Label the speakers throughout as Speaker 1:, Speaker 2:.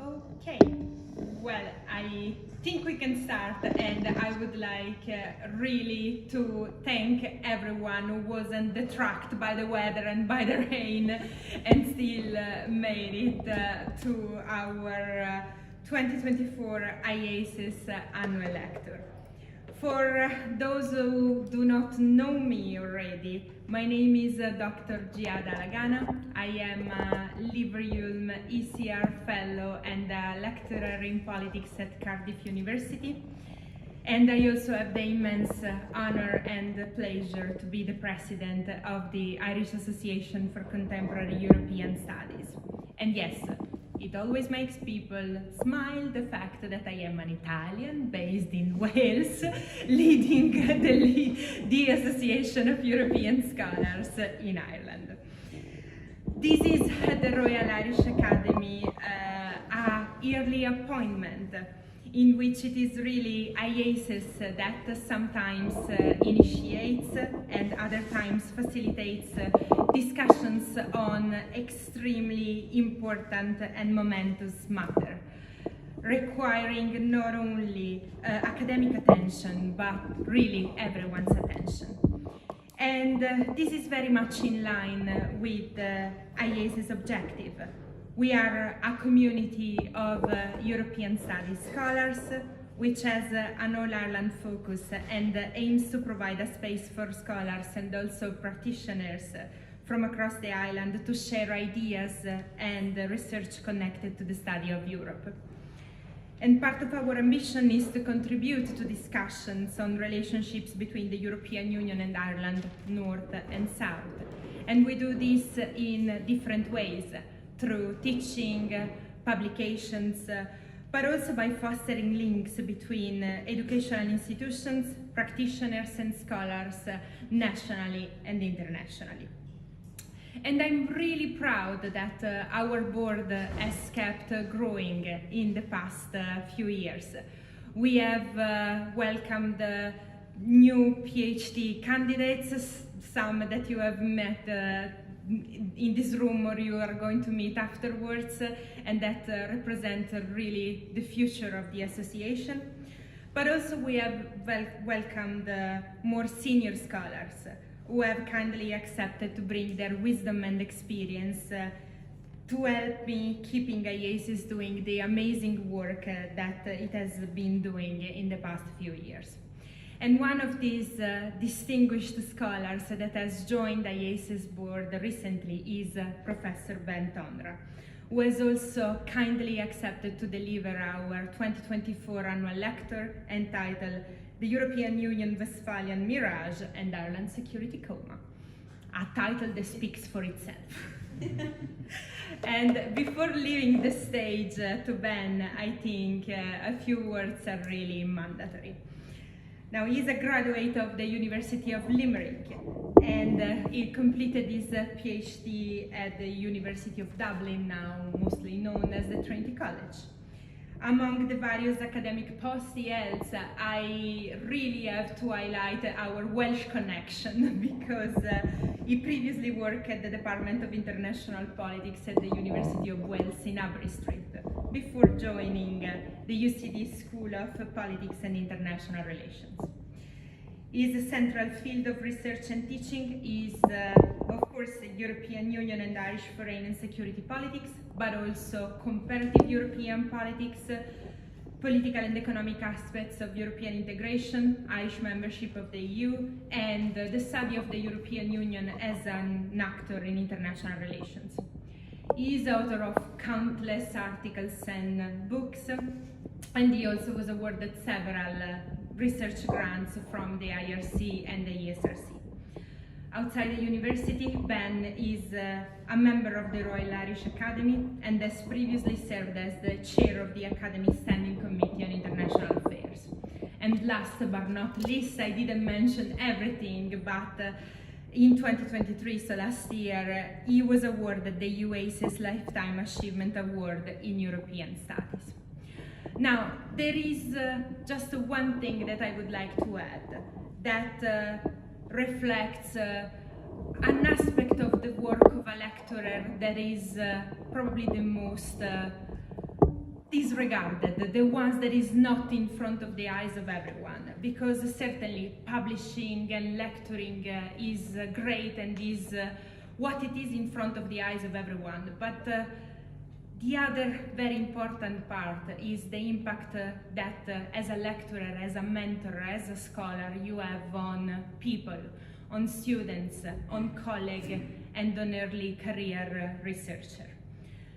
Speaker 1: Okay, well, I think we can start, and I would like really to thank everyone who wasn't detracted by the weather and by the rain and still made it to our 2024 Iaces annual lecture. For those who do not know me already, my name is Dr. Giada Lagana. I am a Librium ECR Fellow and a lecturer in politics at Cardiff University. And I also have the immense honor and pleasure to be the president of the Irish Association for Contemporary European Studies. And yes, it always makes people smile, the fact that I am an Italian based in Wales, leading the Association of European Scholars in Ireland. This is the Royal Irish Academy, a yearly appointment in which it is really Iaces that sometimes initiates and other times facilitates discussions on extremely important and momentous matter, requiring not only academic attention, but really everyone's attention. And this is very much in line with Iaces' objective. We are a community of European studies scholars, which has an all-Ireland focus and aims to provide a space for scholars and also practitioners from across the island to share ideas and research connected to the study of Europe. And part of our ambition is to contribute to discussions on relationships between the European Union and Ireland, North and South. And we do this in different ways, through teaching, publications, but also by fostering links between educational institutions, practitioners and scholars, nationally and internationally. And I'm really proud that our board has kept growing in the past few years. We have welcomed new PhD candidates, some that you have met in this room or you are going to meet afterwards, and that represent really the future of the association. But also we have welcomed more senior scholars who have kindly accepted to bring their wisdom and experience to help me keeping Iaces doing the amazing work that it has been doing in the past few years. And one of these distinguished scholars that has joined Iaces board recently is Professor Ben Tonra, who has also kindly accepted to deliver our 2024 annual lecture entitled The European Union Westphalian Mirage and Ireland Security Coma, a title that speaks for itself. And before leaving the stage to Ben, I think a few words are really mandatory. Now, he's a graduate of the University of Limerick, and he completed his PhD at the University of Dublin, now mostly known as the Trinity College. Among the various academic posts he holds, I really have to highlight our Welsh connection, because he previously worked at the Department of International Politics at the University of Wales in Aberystwyth, before joining the UCD School of Politics and International Relations. His central field of research and teaching is, of course, European Union and Irish foreign and security politics, but also comparative European politics, political and economic aspects of European integration, Irish membership of the EU, and the study of the European Union as an actor in international relations. He is author of countless articles and books, and he also was awarded several research grants from the IRC and the ESRC. Outside the university, Ben is a member of the Royal Irish Academy and has previously served as the chair of the Academy Standing Committee on International Affairs. And last but not least, I didn't mention everything, but in 2023, so last year, he was awarded the Iaces Lifetime Achievement Award in European Studies. Now, there is just one thing that I would like to add that reflects an aspect of the work of a lecturer that is probably the most disregarded, the ones that is not in front of the eyes of everyone, because certainly publishing and lecturing is great and is what it is in front of the eyes of everyone, but the other very important part is the impact that as a lecturer, as a mentor, as a scholar you have on people, on students, on colleagues, and on early career researcher.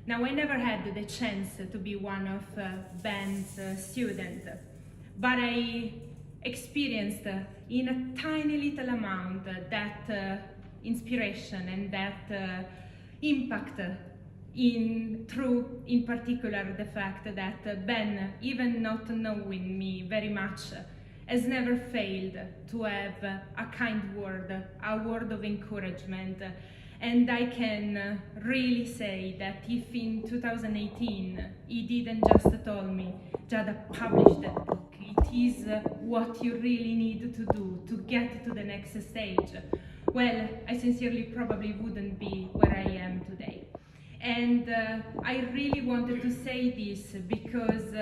Speaker 1: Now, I never had the chance to be one of Ben's students, but I experienced in a tiny little amount that inspiration and that impact through, in particular, the fact that Ben, even not knowing me very much, has never failed to have a kind word, a word of encouragement. And I can really say that if in 2018 he didn't just tell me, Giada, publish that book, it is what you really need to do to get to the next stage, well, I sincerely probably wouldn't be where I am today. And I really wanted to say this because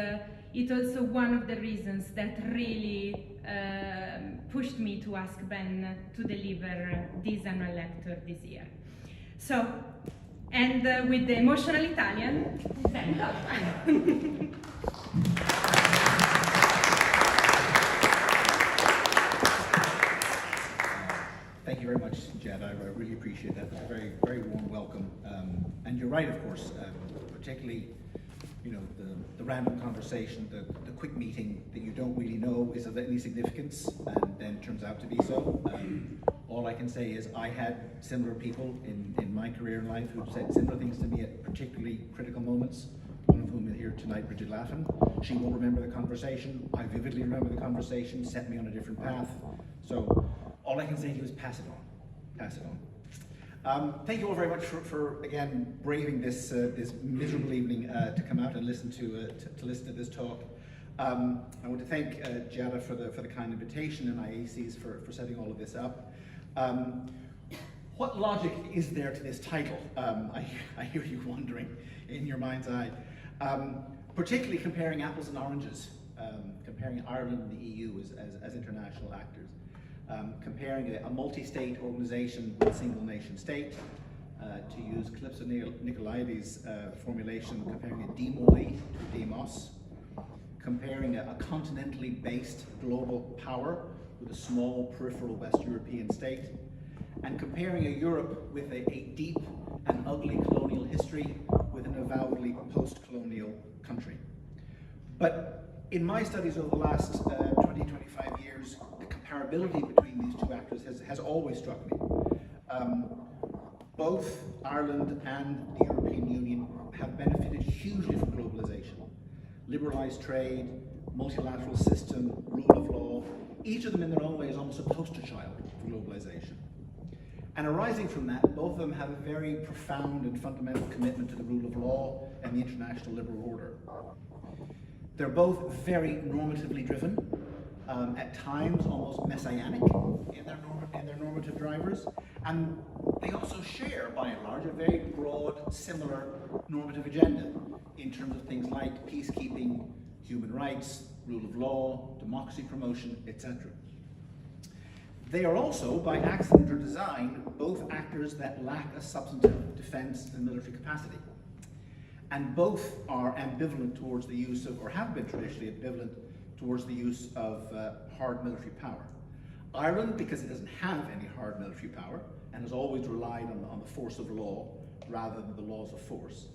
Speaker 1: it's also one of the reasons that really pushed me to ask Ben to deliver this annual lecture this year. So, and with the emotional Italian, stand up.
Speaker 2: Thank you very much, Jed. I really appreciate that. That's a very, very warm welcome. And you're right, of course, particularly, you know, the random conversation, the quick meeting that you don't really know is of any significance, and then turns out to be so. All I can say is I had similar people in my career in life who've said similar things to me at particularly critical moments. One of whom is here tonight, Bridget Laffin. She won't remember the conversation. I vividly remember the conversation, set me on a different path. So all I can say to you is pass it on. Pass it on. Thank you all very much for again braving this this miserable evening to come out and listen to listen to this talk. I want to thank Giada for the kind invitation and Iaces for setting all of this up. What logic is there to this title? I hear you wondering in your mind's eye. Particularly comparing apples and oranges, comparing Ireland and the EU as international actors. Comparing a multi-state organization with a single nation state, to use Calypso Nicolaides' formulation, comparing a demoi to a demos, comparing a continentally based global power with a small peripheral West European state, and comparing a Europe with a deep and ugly colonial history with an avowedly post-colonial country. But in my studies over the last 20-25 years, the comparability between these two actors has always struck me. Both Ireland and the European Union have benefited hugely from globalisation. Liberalised trade, multilateral system, rule of law, each of them in their own way is almost a poster child for globalisation. And arising from that, both of them have a very profound and fundamental commitment to the rule of law and the international liberal order. They're both very normatively driven, at times almost messianic in their normative drivers, and they also share, by and large, a very broad, similar normative agenda in terms of things like peacekeeping, human rights, rule of law, democracy promotion, etc. They are also, by accident or design, both actors that lack a substantive defense and military capacity. And both are ambivalent towards the use of, or have been traditionally ambivalent towards the use of hard military power. Ireland, because it doesn't have any hard military power, and has always relied on the force of law rather than the laws of force.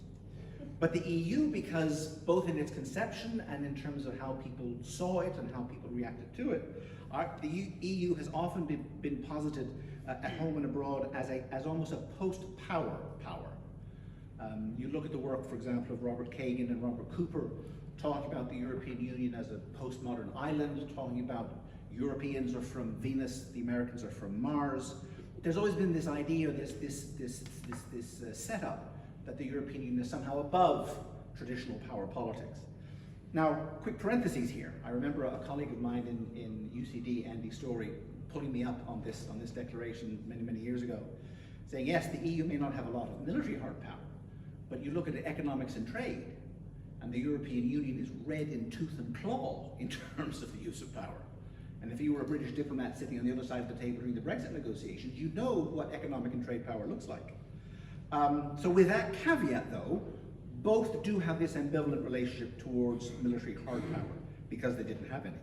Speaker 2: But the EU, because both in its conception and in terms of how people saw it and how people reacted to it, the EU has often been posited at home and abroad as almost a post-power power. You look at the work, for example, of Robert Kagan and Robert Cooper, talking about the European Union as a postmodern island, talking about Europeans are from Venus, the Americans are from Mars. There's always been this idea, this setup that the European Union is somehow above traditional power politics. Now, quick parentheses here. I remember a colleague of mine in UCD, Andy Story, pulling me up on this declaration many years ago, saying, yes, the EU may not have a lot of military hard power, but you look at economics and trade, And the European Union is red in tooth and claw in terms of the use of power. And if you were a British diplomat sitting on the other side of the table during the Brexit negotiations, you know what economic and trade power looks like. So with that caveat though, both do have this ambivalent relationship towards military hard power because they didn't have any.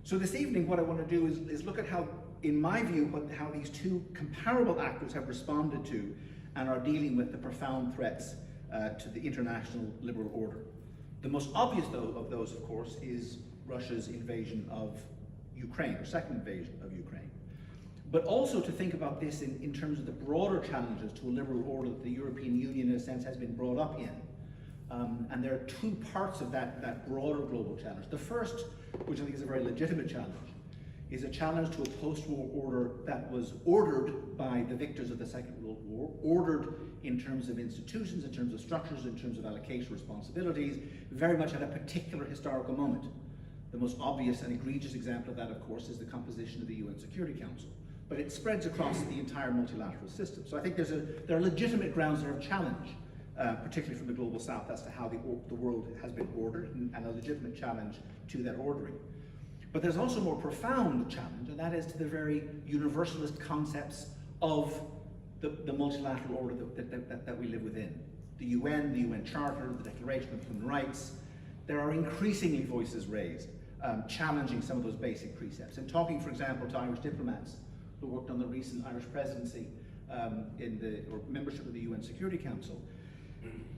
Speaker 2: So this evening what I want to do is look at how, in my view, how these two comparable actors have responded to and are dealing with the profound threats to the international liberal order. The most obvious though of those, of course, is Russia's invasion of Ukraine, or second invasion of Ukraine. But also to think about this in terms of the broader challenges to a liberal order that the European Union, in a sense, has been brought up in. And there are two parts of that broader global challenge. The first, which I think is a very legitimate challenge, is a challenge to a post-war order that was ordered by the victors of the Second World War, ordered in terms of institutions, in terms of structures, in terms of allocation responsibilities, very much at a particular historical moment. The most obvious and egregious example of that, of course, is the composition of the UN Security Council. But it spreads across the entire multilateral system. So I think there are legitimate grounds there of challenge, particularly from the global south, as to how the world has been ordered, and a legitimate challenge to that ordering. But there's also a more profound challenge, and that is to the very universalist concepts of the multilateral order that we live within. The UN Charter, the Declaration of Human Rights. There are increasingly voices raised, challenging some of those basic precepts. And talking, for example, to Irish diplomats who worked on the recent Irish presidency or membership of the UN Security Council,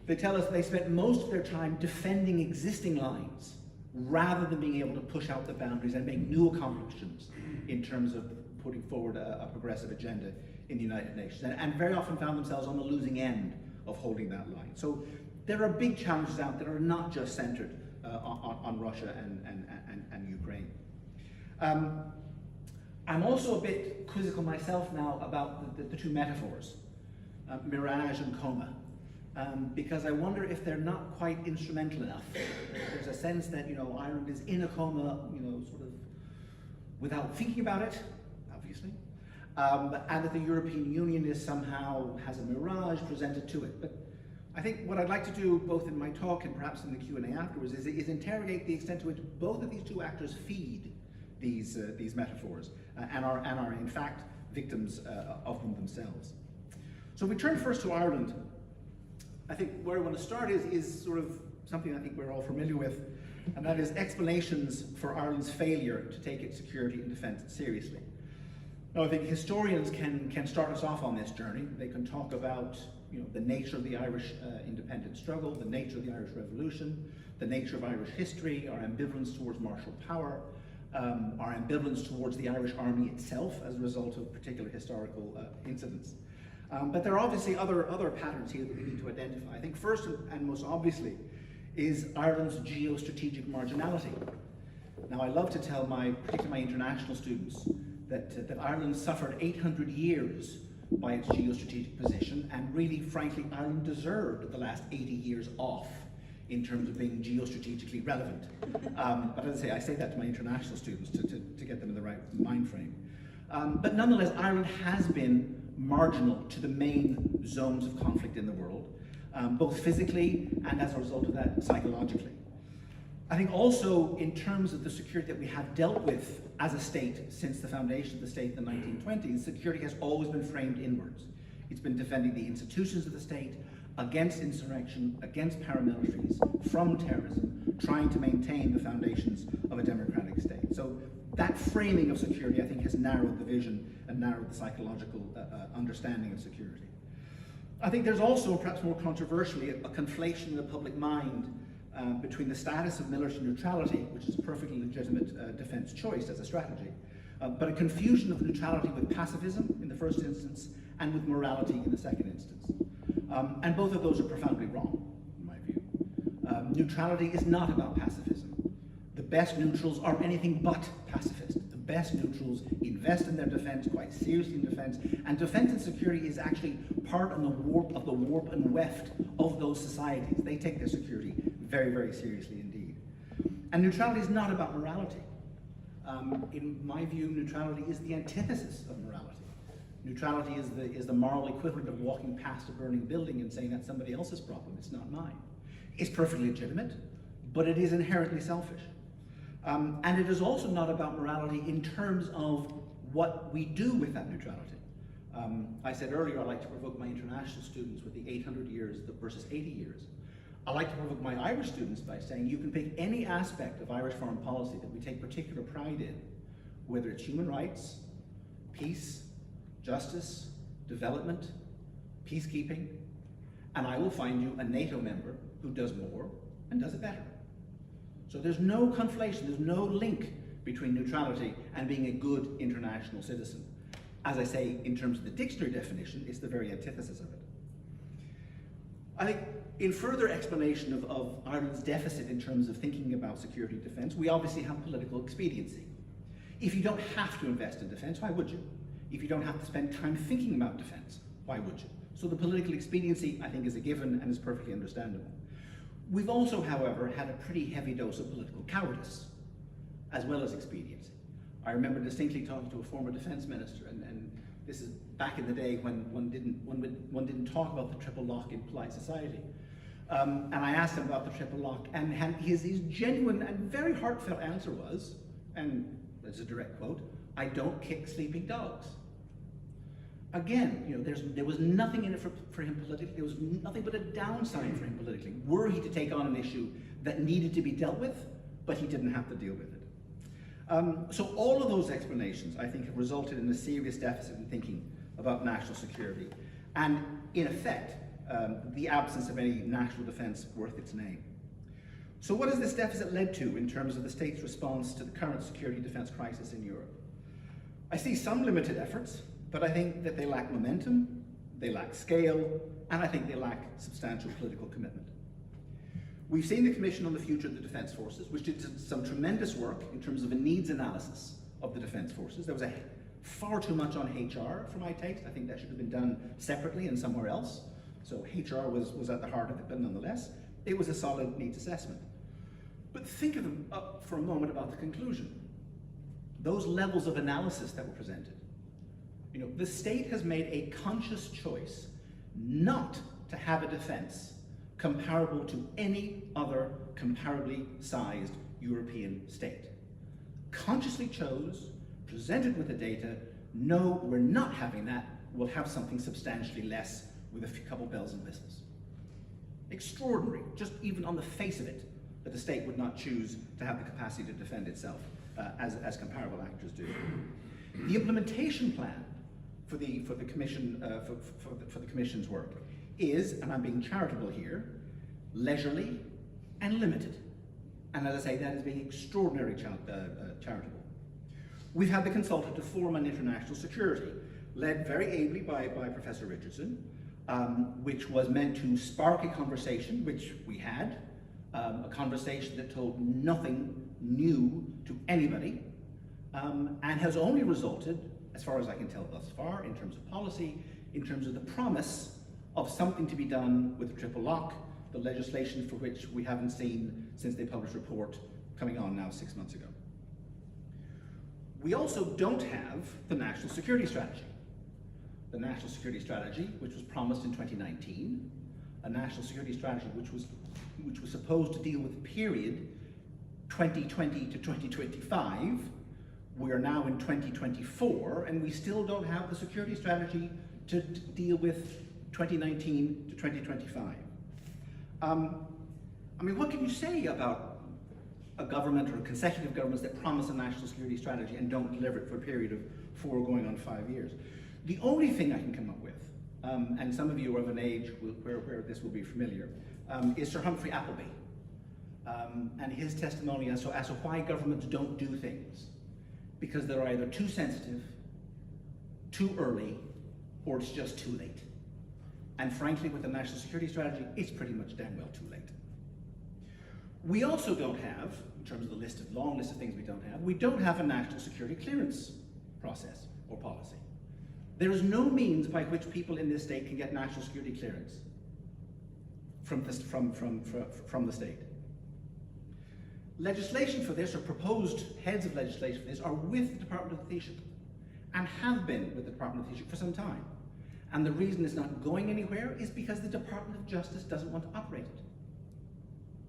Speaker 2: they tell us they spent most of their time defending existing lines rather than being able to push out the boundaries and make new accomplishments in terms of putting forward a progressive agenda in the United Nations, and very often found themselves on the losing end of holding that line. So there are big challenges out there that are not just centered on Russia and Ukraine. I'm also a bit quizzical myself now about the two metaphors, Mirage and Coma. Because I wonder if they're not quite instrumental enough. There's a sense that, Ireland is in a coma, sort of without thinking about it, obviously, and that the European Union has a mirage presented to it. But I think what I'd like to do, both in my talk and perhaps in the Q&A afterwards, is interrogate the extent to which both of these two actors feed these metaphors and are in fact victims of them themselves. So if we turn first to Ireland, I think where I want to start is sort of something I think we're all familiar with, and that is explanations for Ireland's failure to take its security and defence seriously. Now, I think historians can start us off on this journey. They can talk about the nature of the Irish independence struggle, the nature of the Irish Revolution, the nature of Irish history, our ambivalence towards martial power, our ambivalence towards the Irish army itself as a result of particular historical incidents. But there are obviously other patterns here that we need to identify. I think first and most obviously is Ireland's geostrategic marginality. Now, I love to tell particularly my international students that Ireland suffered 800 years by its geostrategic position, and really, frankly, Ireland deserved the last 80 years off in terms of being geostrategically relevant. But as I say that to my international students to get them in the right mind frame. But nonetheless, Ireland has been marginal to the main zones of conflict in the world, both physically and as a result of that psychologically. I think also in terms of the security that we have dealt with as a state since the foundation of the state in the 1920s, security has always been framed inwards. It's been defending the institutions of the state against insurrection, against paramilitaries, from terrorism, trying to maintain the foundations of a democratic state. So that framing of security, I think, has narrowed the vision and narrowed the psychological understanding of security. I think there's also, perhaps more controversially, a conflation in the public mind between the status of military neutrality, which is a perfectly legitimate defense choice as a strategy, but a confusion of neutrality with pacifism in the first instance and with morality in the second instance. And both of those are profoundly wrong, in my view. Neutrality is not about pacifism. The best neutrals are anything but pacifist. The best neutrals invest in their defense, quite seriously in defense, and defense and security is actually part of the warp and weft of those societies. They take their security very, very seriously indeed. And neutrality is not about morality. In my view, neutrality is the antithesis of morality. Neutrality is the moral equivalent of walking past a burning building and saying that's somebody else's problem, it's not mine. It's perfectly legitimate, but it is inherently selfish. And it is also not about morality in terms of what we do with that neutrality. I said earlier I like to provoke my international students with the 800 years versus 80 years. I like to provoke my Irish students by saying you can pick any aspect of Irish foreign policy that we take particular pride in, whether it's human rights, peace, justice, development, peacekeeping, and I will find you a NATO member who does more and does it better. So there's no conflation, there's no link between neutrality and being a good international citizen. As I say, in terms of the dictionary definition, it's the very antithesis of it. I think in further explanation of Ireland's deficit in terms of thinking about security and defence, we obviously have political expediency. If you don't have to invest in defence, why would you? If you don't have to spend time thinking about defence, why would you? So the political expediency, I think, is a given and is perfectly understandable. We've also, however, had a pretty heavy dose of political cowardice, as well as expediency. I remember distinctly talking to a former defence minister, and this is back in the day when one didn't talk about the triple lock in polite society. And I asked him about the triple lock, and his genuine and very heartfelt answer was, and it's a direct quote, "I don't kick sleeping dogs." Again, you know, there was nothing in it for him politically. There was nothing but a downside for him politically. Were he to take on an issue that needed to be dealt with, but he didn't have to deal with it. So all of those explanations, I think, have resulted in a serious deficit in thinking about national security, and in effect, the absence of any national defence worth its name. So what has this deficit led to in terms of the state's response to the current security defence crisis in Europe? I see some limited efforts, but I think that they lack momentum, they lack scale, and I think they lack substantial political commitment. We've seen the Commission on the Future of the Defence Forces, which did some tremendous work in terms of a needs analysis of the Defence Forces. There was far too much on HR for my taste. I think that should have been done separately and somewhere else. So HR was at the heart of it, but nonetheless, it was a solid needs assessment. But think for a moment about the conclusion. Those levels of analysis that were presented. You know, the state has made a conscious choice not to have a defence comparable to any other comparably sized European state. Consciously chose, presented with the data, no, we're not having that, we'll have something substantially less with a couple bells and whistles. Extraordinary, just even on the face of it, that the state would not choose to have the capacity to defend itself as comparable actors do. The implementation plan for the commission for the commission's work is, and I'm being charitable here, leisurely and limited. And as I say, that is being extraordinarily charitable. We've had the consultative forum on international security, led very ably by Professor Richardson, which was meant to spark a conversation, which we had, a conversation that told nothing new to anybody, and has only resulted, as far as I can tell thus far, in terms of policy, in terms of the promise of something to be done with the triple lock, the legislation for which we haven't seen since they published a report coming on now 6 months ago. We also don't have the national security strategy. The national security strategy, which was promised in 2019, a national security strategy which was supposed to deal with the period 2020 to 2025. We are now in 2024, and we still don't have the security strategy to deal with 2019 to 2025. I mean, what can you say about a government or consecutive governments that promise a national security strategy and don't deliver it for a period of 4 going on 5 years? The only thing I can come up with, and some of you are of an age where this will be familiar, is Sir Humphrey Appleby and his testimony as to why governments don't do things, because they're either too sensitive, too early, or it's just too late. And frankly, with the national security strategy, it's pretty much damn well too late. We also don't have, in terms of the long list of things we don't have a national security clearance process or policy. There is no means by which people in this state can get national security clearance from the state. Legislation for this, or proposed heads of legislation for this, are with the Department of the Taoiseach, and have been with the Department of the Taoiseach for some time. And the reason it's not going anywhere is because the Department of Justice doesn't want to operate it.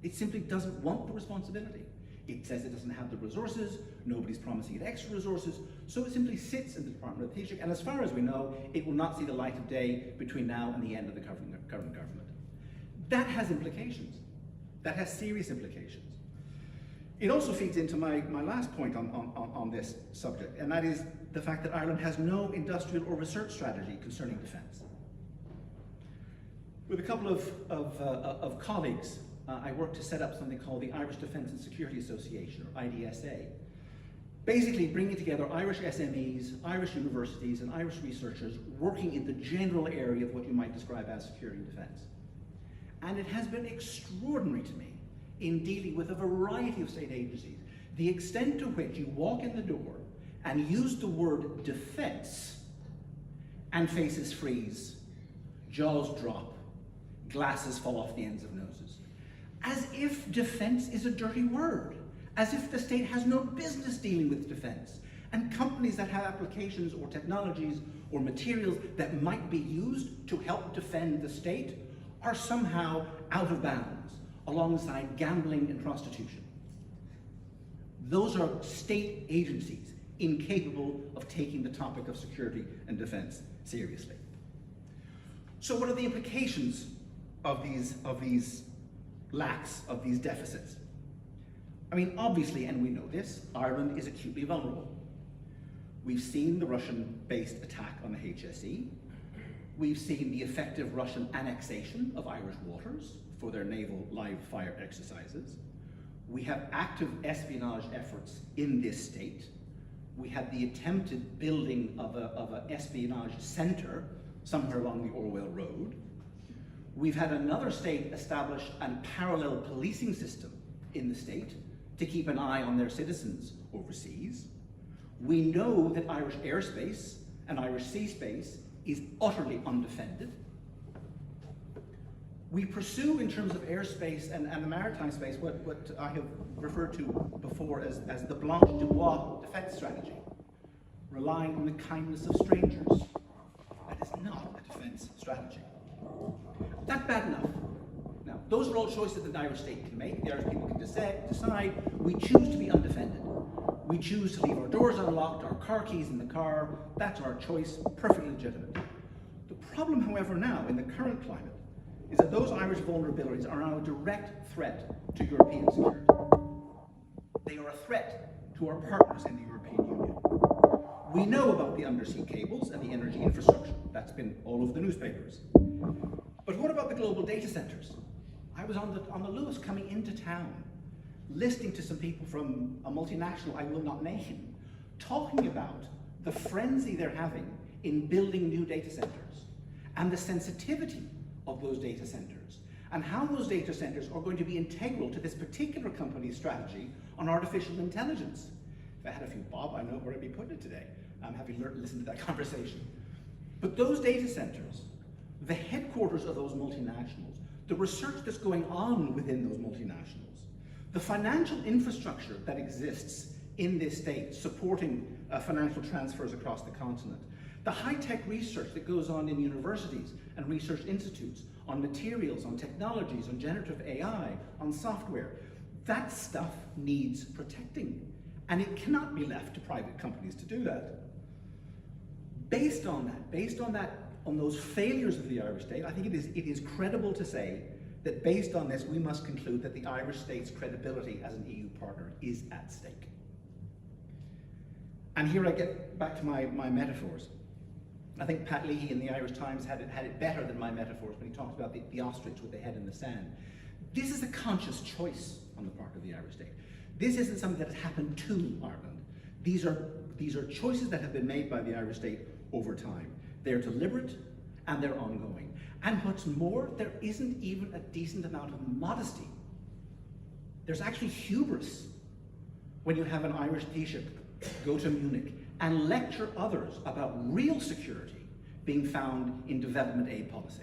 Speaker 2: It simply doesn't want the responsibility. It says it doesn't have the resources, nobody's promising it extra resources, so it simply sits in the Department of Taoiseach, and as far as we know, it will not see the light of day between now and the end of the current government. That has implications. That has serious implications. It also feeds into my last point on this subject, and that is the fact that Ireland has no industrial or research strategy concerning defence. With a couple of colleagues, I worked to set up something called the Irish Defence and Security Association, or IDSA, basically bringing together Irish SMEs, Irish universities, and Irish researchers working in the general area of what you might describe as security and defence. And it has been extraordinary to me in dealing with a variety of state agencies, the extent to which you walk in the door and use the word defence and faces freeze, jaws drop, glasses fall off the ends of noses. As if defence is a dirty word, as if the state has no business dealing with defence, and companies that have applications or technologies or materials that might be used to help defend the state are somehow out of bounds alongside gambling and prostitution. Those are state agencies incapable of taking the topic of security and defence seriously. So what are the implications of these lacks, of these deficits? I mean, obviously, and we know this, Ireland is acutely vulnerable. We've seen the Russian-based attack on the HSE. We've seen the effective Russian annexation of Irish waters for their naval live fire exercises. We have active espionage efforts in this state. We had the attempted building of an espionage centre somewhere along the Orwell Road. We've had another state establish a parallel policing system in the state to keep an eye on their citizens overseas. We know that Irish airspace and Irish sea space is utterly undefended. We pursue, in terms of airspace and the maritime space, what I have referred to before as the Blanche Dubois defence strategy, relying on the kindness of strangers. That is not a defence strategy. That's bad enough. Now, those are all choices that the Irish state can make. The Irish people can decide. We choose to be undefended. We choose to leave our doors unlocked, our car keys in the car. That's our choice, perfectly legitimate. The problem, however, now, in the current climate, is that those Irish vulnerabilities are now a direct threat to European security. They are a threat to our partners in the European Union. We know about the undersea cables and the energy infrastructure. That's been all over the newspapers. But what about the global data centers? I was on the Lewis coming into town, listening to some people from a multinational I will not name, talking about the frenzy they're having in building new data centers and the sensitivity of those data centers and how those data centers are going to be integral to this particular company's strategy on artificial intelligence. If I had a few bob, I know where I'd be putting it today. I'm having listened to that conversation. But those data centers, the headquarters of those multinationals, the research that's going on within those multinationals, the financial infrastructure that exists in this state supporting financial transfers across the continent, the high-tech research that goes on in universities and research institutes on materials, on technologies, on generative AI, on software, that stuff needs protecting. And it cannot be left to private companies to do that. Based on that, on those failures of the Irish state, I think it is credible to say that based on this, we must conclude that the Irish state's credibility as an EU partner is at stake. And here I get back to my metaphors. I think Pat Leahy in the Irish Times had it better than my metaphors when he talked about the ostrich with the head in the sand. This is a conscious choice on the part of the Irish state. This isn't something that has happened to Ireland. These are choices that have been made by the Irish state over time. They're deliberate and they're ongoing. And what's more, there isn't even a decent amount of modesty. There's actually hubris when you have an Irish Taoiseach go to Munich and lecture others about real security being found in development aid policy.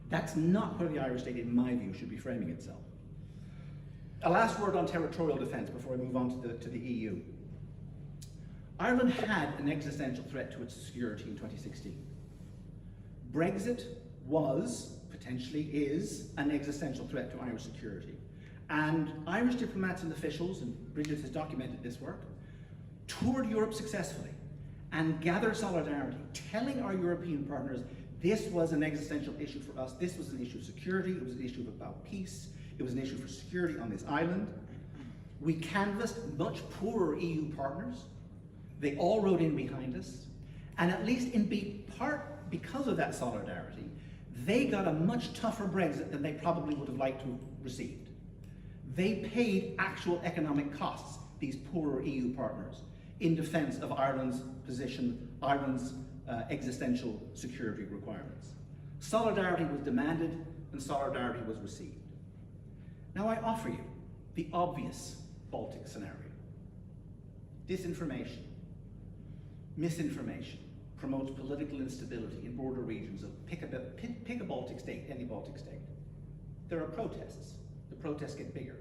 Speaker 2: That's not where the Irish state, in my view, should be framing itself. A last word on territorial defence before I move on to the EU. Ireland had an existential threat to its security in 2016. Brexit was potentially is an existential threat to Irish security. And Irish diplomats and officials, and Bridget has documented this work, toured Europe successfully and gathered solidarity, telling our European partners this was an existential issue for us, this was an issue of security, it was an issue about peace, it was an issue for security on this island. We canvassed much poorer EU partners. They all rode in behind us. And at least in part because of that solidarity, they got a much tougher Brexit than they probably would have liked to have received. They paid actual economic costs, these poorer EU partners, in defense of Ireland's position, Ireland's existential security requirements. Solidarity was demanded and solidarity was received. Now I offer you the obvious Baltic scenario. Disinformation, misinformation promotes political instability in border regions of pick a Baltic state, any Baltic state. There are protests. The protests get bigger.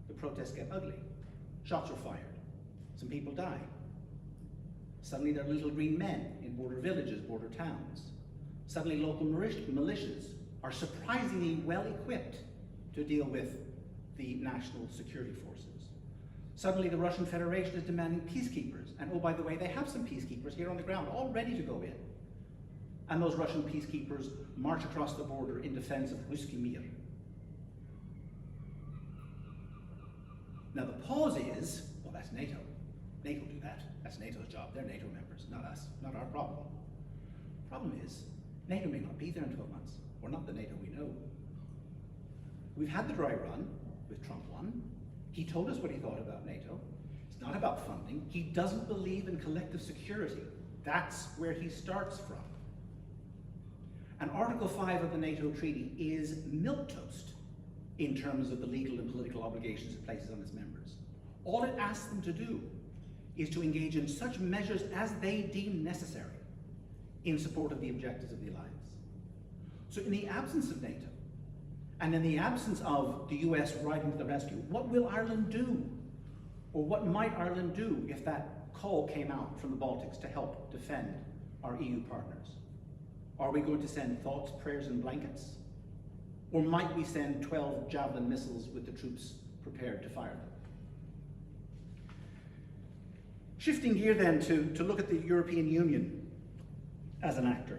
Speaker 2: The protests get ugly. Shots are fired. Some people die. Suddenly there are little green men in border villages, border towns. Suddenly local militias are surprisingly well equipped to deal with the national security forces. Suddenly the Russian Federation is demanding peacekeepers. And oh, by the way, they have some peacekeepers here on the ground, all ready to go in. And those Russian peacekeepers march across the border in defense of Ruski Mir. Now the pause is, well, that's NATO. NATO do that. That's NATO's job. They're NATO members, not us, not our problem. Problem is, NATO may not be there in 12 months. We're not the NATO we know. We've had the dry run with Trump 1. He told us what he thought about NATO. It's not about funding. He doesn't believe in collective security. That's where he starts from. And Article 5 of the NATO Treaty is milquetoast in terms of the legal and political obligations it places on its members. All it asks them to do is to engage in such measures as they deem necessary in support of the objectives of the alliance. So in the absence of NATO, and in the absence of the US riding to the rescue, what will Ireland do? Or what might Ireland do if that call came out from the Baltics to help defend our EU partners? Are we going to send thoughts, prayers, and blankets? Or might we send 12 Javelin missiles with the troops prepared to fire them? Shifting gear then to look at the European Union as an actor.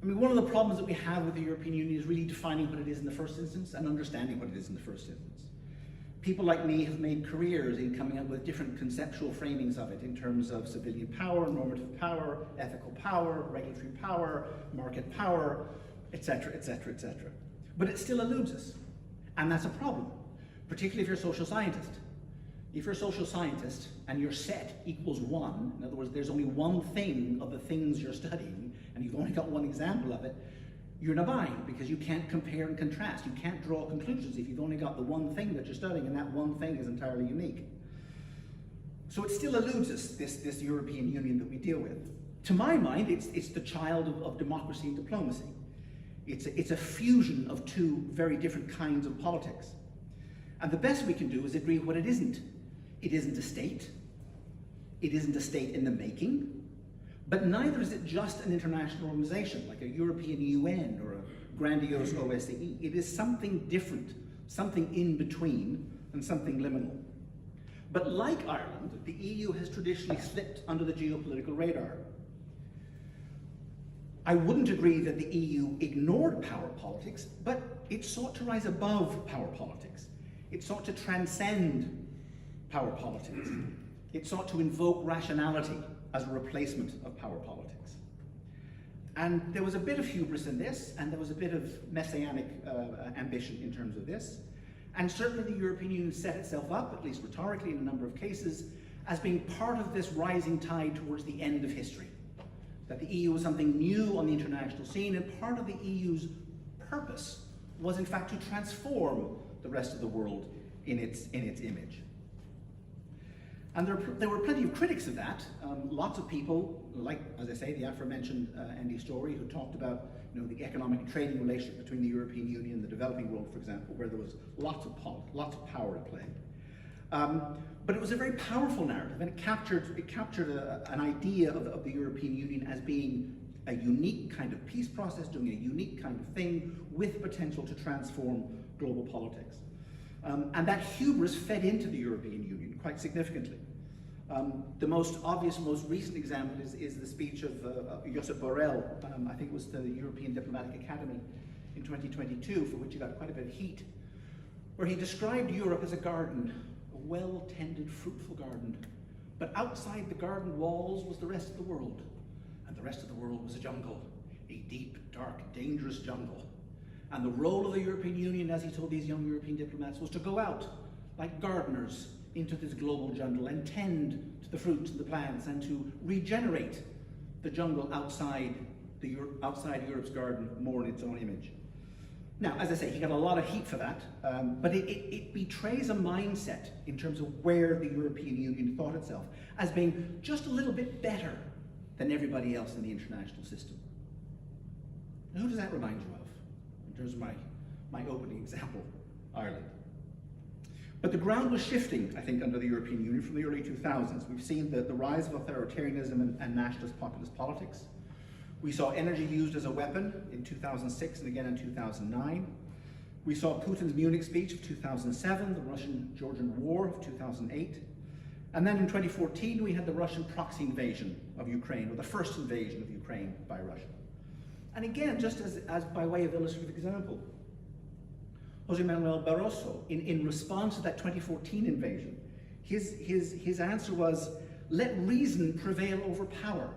Speaker 2: I mean, one of the problems that we have with the European Union is really defining what it is in the first instance and understanding what it is in the first instance. People like me have made careers in coming up with different conceptual framings of it in terms of civilian power, normative power, ethical power, regulatory power, market power, etc., etc., etc. But it still eludes us, and that's a problem, particularly if you're a social scientist. If you're a social scientist and your set equals 1, in other words, there's only one thing of the things you're studying, and you've only got one example of it, you're in a bind because you can't compare and contrast. You can't draw conclusions if you've only got the one thing that you're studying, and that one thing is entirely unique. So it still eludes us, this European Union that we deal with. To my mind, it's the child of democracy and diplomacy. It's a fusion of two very different kinds of politics. And the best we can do is agree what it isn't. It isn't a state. It isn't a state in the making. But neither is it just an international organization, like a European UN or a grandiose OSCE. It is something different, something in between, and something liminal. But like Ireland, the EU has traditionally slipped under the geopolitical radar. I wouldn't agree that the EU ignored power politics, but it sought to rise above power politics. It sought to transcend power politics. It sought to invoke rationality as a replacement of power politics. And there was a bit of hubris in this, and there was a bit of messianic ambition in terms of this. And certainly the European Union set itself up, at least rhetorically in a number of cases, as being part of this rising tide towards the end of history. That the EU was something new on the international scene, and part of the EU's purpose was in fact to transform the rest of the world in its image. And there were plenty of critics of that. Lots of people, like, as I say, the aforementioned Andy Story, who talked about the economic and trading relationship between the European Union and the developing world, for example, where there was lots of power at play. But it was a very powerful narrative, and it captured an idea of the European Union as being a unique kind of peace process, doing a unique kind of thing with potential to transform global politics. And that hubris fed into the European Union quite significantly. The most obvious, most recent example is the speech of Josep Borrell, I think it was the European Diplomatic Academy in 2022, for which he got quite a bit of heat, where he described Europe as a garden, a well-tended, fruitful garden. But outside the garden walls was the rest of the world. And the rest of the world was a jungle, a deep, dark, dangerous jungle. And the role of the European Union, as he told these young European diplomats, was to go out like gardeners into this global jungle and tend to the fruits and the plants and to regenerate the jungle outside Europe's garden more in its own image. Now, as I say, he got a lot of heat for that, but it betrays a mindset in terms of where the European Union thought itself as being just a little bit better than everybody else in the international system. Now, who does that remind you of, in terms of my opening example, Ireland? But the ground was shifting, I think, under the European Union from the early 2000s. We've seen the rise of authoritarianism and nationalist populist politics. We saw energy used as a weapon in 2006 and again in 2009. We saw Putin's Munich speech of 2007, the Russian-Georgian War of 2008. And then in 2014, we had the Russian proxy invasion of Ukraine, or the first invasion of Ukraine by Russia. And again, just as by way of illustrative example, José Manuel Barroso, in response to that 2014 invasion, his answer was, "Let reason prevail over power."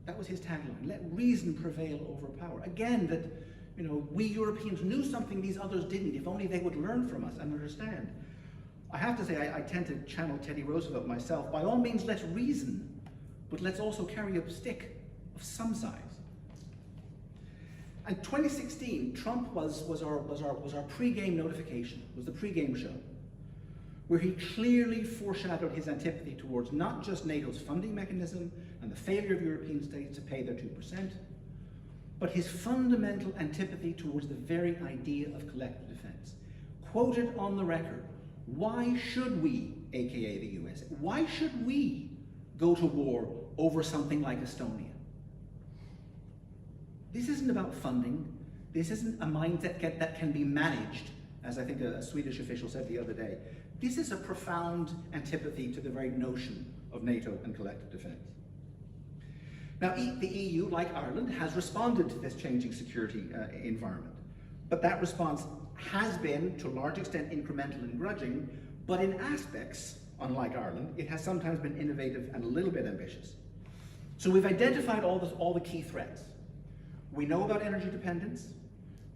Speaker 2: That was his tagline, "Let reason prevail over power." Again, that we Europeans knew something these others didn't, if only they would learn from us and understand. I have to say, I tend to channel Teddy Roosevelt myself. By all means, let's reason, but let's also carry a stick of some size. And 2016, Trump was our pre-game notification, was the pre-game show, where he clearly foreshadowed his antipathy towards not just NATO's funding mechanism and the failure of European states to pay their 2%, but his fundamental antipathy towards the very idea of collective defense. Quoted on the record, "Why should we, aka the US, why should we go to war over something like Estonia?" This isn't about funding. This isn't a mindset that can be managed, as I think a Swedish official said the other day. This is a profound antipathy to the very notion of NATO and collective defense. Now, the EU, like Ireland, has responded to this changing security environment. But that response has been, to a large extent, incremental and grudging, but in aspects, unlike Ireland, it has sometimes been innovative and a little bit ambitious. So we've identified all the key threats. We know about energy dependence.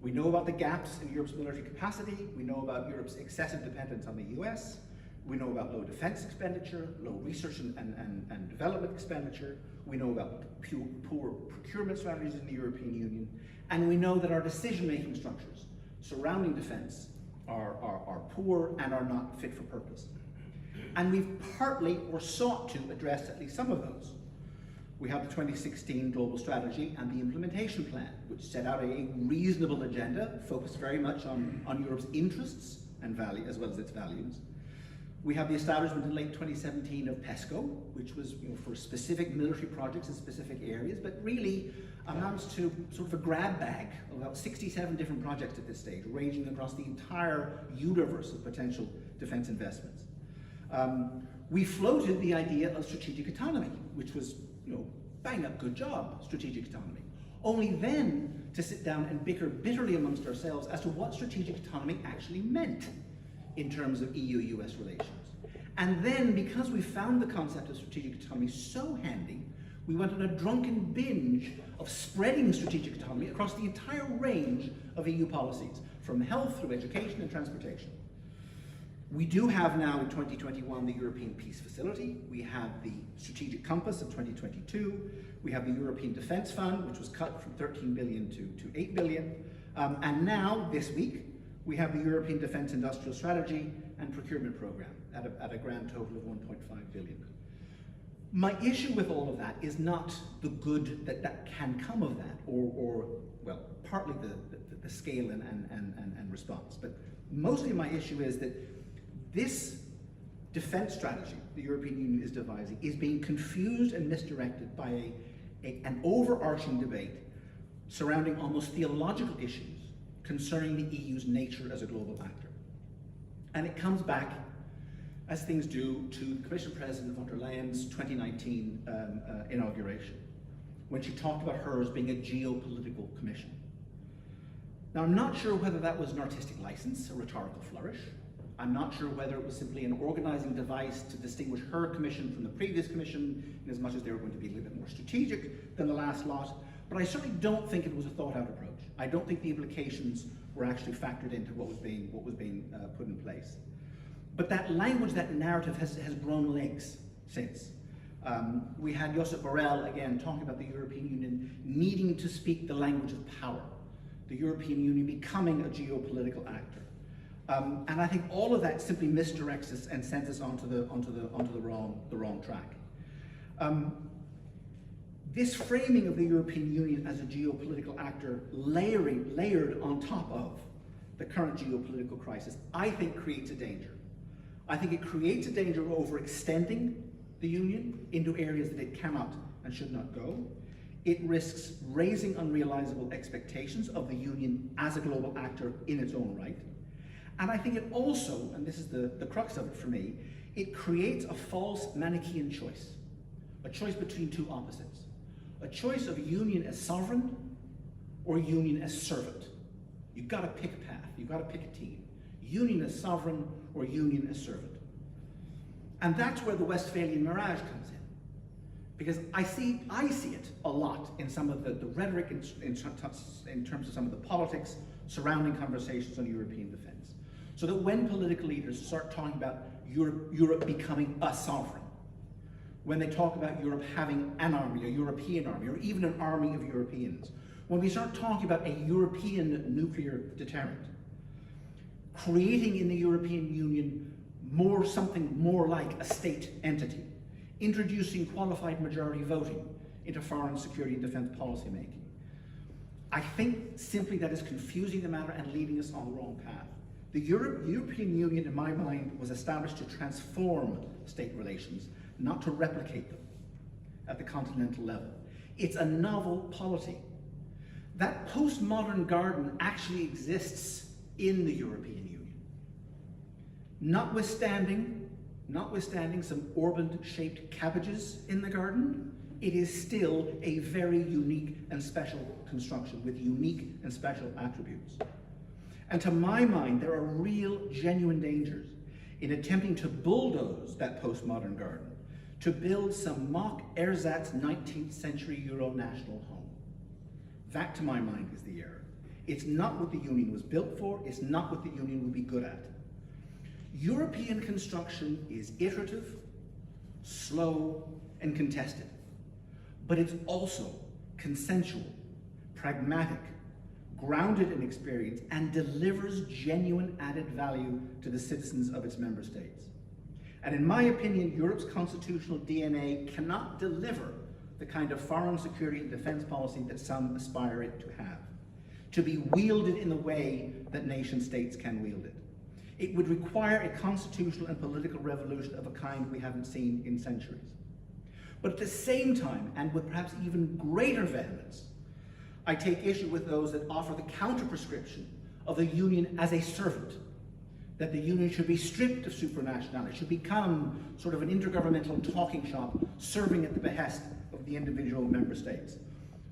Speaker 2: We know about the gaps in Europe's military capacity. We know about Europe's excessive dependence on the US. We know about low defense expenditure, low research and development expenditure. We know about poor procurement strategies in the European Union. And we know that our decision-making structures surrounding defense are poor and are not fit for purpose. And we've partly or sought to address at least some of those. We have the 2016 Global Strategy and the Implementation Plan, which set out a reasonable agenda, focused very much on Europe's interests and value, as well as its values. We have the establishment in late 2017 of PESCO, which was for specific military projects in specific areas, but really amounts to sort of a grab bag of about 67 different projects at this stage, ranging across the entire universe of potential defense investments. We floated the idea of strategic autonomy, which was bang up, good job, strategic autonomy. Only then to sit down and bicker bitterly amongst ourselves as to what strategic autonomy actually meant in terms of EU-US relations. And then, because we found the concept of strategic autonomy so handy, we went on a drunken binge of spreading strategic autonomy across the entire range of EU policies, from health through education and transportation. We do have now in 2021 the European Peace Facility. We have the Strategic Compass of 2022. We have the European Defence Fund, which was cut from 13 billion to 8 billion. And now, this week, we have the European Defence Industrial Strategy and Procurement Programme at a grand total of 1.5 billion. My issue with all of that is not the good that can come of that, or well, partly the scale and response, but mostly my issue is that this defense strategy the European Union is devising is being confused and misdirected by an overarching debate surrounding almost theological issues concerning the EU's nature as a global actor. And it comes back, as things do, to the Commission President von der Leyen's 2019 inauguration, when she talked about her as being a geopolitical commission. Now, I'm not sure whether that was an artistic license, a rhetorical flourish. I'm not sure whether it was simply an organizing device to distinguish her commission from the previous commission, in as much as they were going to be a little bit more strategic than the last lot. But I certainly don't think it was a thought-out approach. I don't think the implications were actually factored into what was being put in place. But that language, that narrative has grown legs since. We had Josep Borrell, again, talking about the European Union needing to speak the language of power, the European Union becoming a geopolitical actor. And I think all of that simply misdirects us and sends us onto the wrong track. This framing of the European Union as a geopolitical actor layered on top of the current geopolitical crisis, I think creates a danger. I think it creates a danger of overextending the Union into areas that it cannot and should not go. It risks raising unrealizable expectations of the Union as a global actor in its own right. And I think it also, and this is the crux of it for me, it creates a false Manichaean choice, a choice between two opposites, a choice of Union as sovereign or Union as servant. You've got to pick a path, you've got to pick a team. Union as sovereign or Union as servant. And that's where the Westphalian Mirage comes in. Because I see it a lot in some of the rhetoric in terms of some of the politics surrounding conversations on European defense. So that when political leaders start talking about Europe becoming a sovereign, when they talk about Europe having an army, a European army, or even an army of Europeans, when we start talking about a European nuclear deterrent, creating in the European Union something more like a state entity, introducing qualified majority voting into foreign security and defense policy making. I think simply that is confusing the matter and leading us on the wrong path. The European Union, in my mind, was established to transform state relations, not to replicate them at the continental level. It's a novel polity. That postmodern garden actually exists in the European Union. Notwithstanding some Orban-shaped cabbages in the garden, it is still a very unique and special construction with unique and special attributes. And to my mind, there are real, genuine dangers in attempting to bulldoze that postmodern garden, to build some mock ersatz 19th century Euro-national home. That, to my mind, is the error. It's not what the Union was built for, it's not what the Union would be good at. European construction is iterative, slow, and contested, but it's also consensual, pragmatic, grounded in experience, and delivers genuine added value to the citizens of its member states. And in my opinion, Europe's constitutional DNA cannot deliver the kind of foreign security and defense policy that some aspire it to have, to be wielded in the way that nation states can wield it. It would require a constitutional and political revolution of a kind we haven't seen in centuries. But at the same time, and with perhaps even greater vehemence, I take issue with those that offer the counter-prescription of the Union as a servant, that the Union should be stripped of supranationality, should become sort of an intergovernmental talking shop serving at the behest of the individual member states.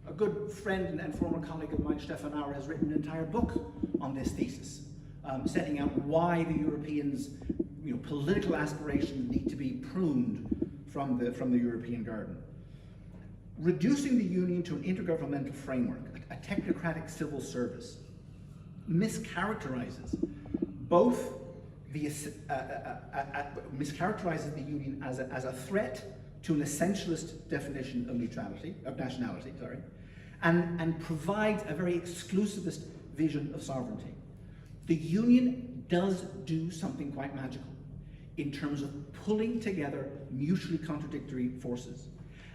Speaker 2: A good friend and former colleague of mine, Stefan Auer, has written an entire book on this thesis, setting out why the Europeans' political aspirations need to be pruned from the European garden. Reducing the Union to an intergovernmental framework, a technocratic civil service, mischaracterizes both mischaracterizes the Union as a threat to an essentialist definition of nationality, and provides a very exclusivist vision of sovereignty. The Union does do something quite magical in terms of pulling together mutually contradictory forces.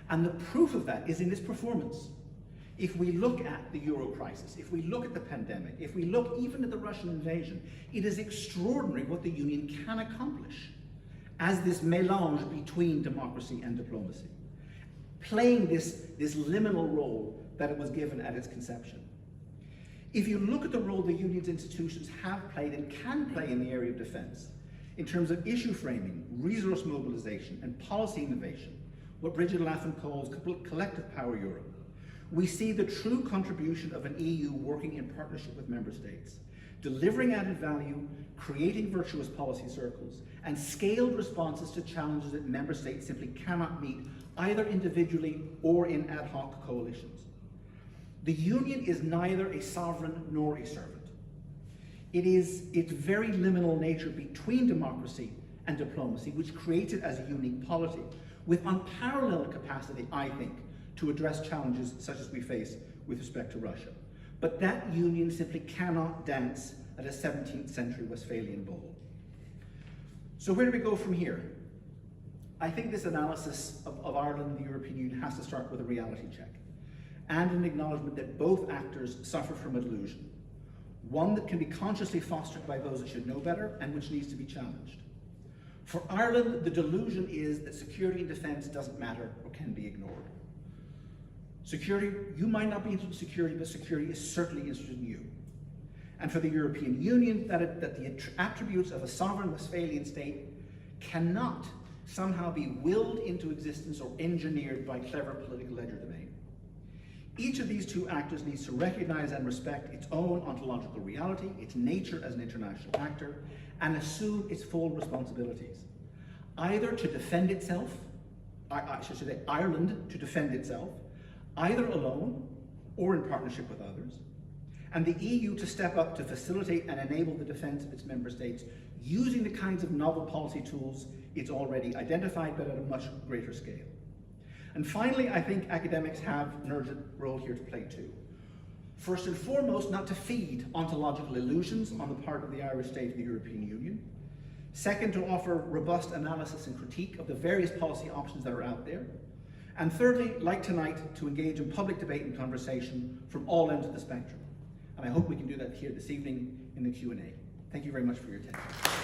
Speaker 2: And the proof of that is in its performance. If we look at the Euro crisis, if we look at the pandemic, if we look even at the Russian invasion, it is extraordinary what the Union can accomplish as this mélange between democracy and diplomacy. playing this liminal role that it was given at its conception. If you look at the role the Union's institutions have played and can play in the area of defence, in terms of issue framing, resource mobilisation, and policy innovation, what Bridget Latham calls collective power Europe, we see the true contribution of an EU working in partnership with member states, delivering added value, creating virtuous policy circles, and scaled responses to challenges that member states simply cannot meet, either individually or in ad hoc coalitions. The Union is neither a sovereign nor a servant. It is its very liminal nature between democracy and diplomacy which creates it as a unique polity, with unparalleled capacity, I think, to address challenges such as we face with respect to Russia. But that union simply cannot dance at a 17th century Westphalian ball. So where do we go from here? I think this analysis of Ireland and the European Union has to start with a reality check and an acknowledgement that both actors suffer from a delusion, one that can be consciously fostered by those that should know better and which needs to be challenged. For Ireland, the delusion is that security and defence doesn't matter or can be ignored. Security, you might not be interested in security, but security is certainly interested in you. And for the European Union, that the attributes of a sovereign Westphalian state cannot somehow be willed into existence or engineered by clever political legerdemain. Each of these two actors needs to recognize and respect its own ontological reality, its nature as an international actor, and assume its full responsibilities. Either to defend itself, I should say Ireland to defend itself, either alone or in partnership with others, and the EU to step up to facilitate and enable the defence of its member states using the kinds of novel policy tools it's already identified, but at a much greater scale. And finally, I think academics have an urgent role here to play too. First and foremost, not to feed ontological illusions on the part of the Irish state of the European Union. Second, to offer robust analysis and critique of the various policy options that are out there. And thirdly, like tonight, to engage in public debate and conversation from all ends of the spectrum. And I hope we can do that here this evening in the Q&A. Thank you very much for your attention.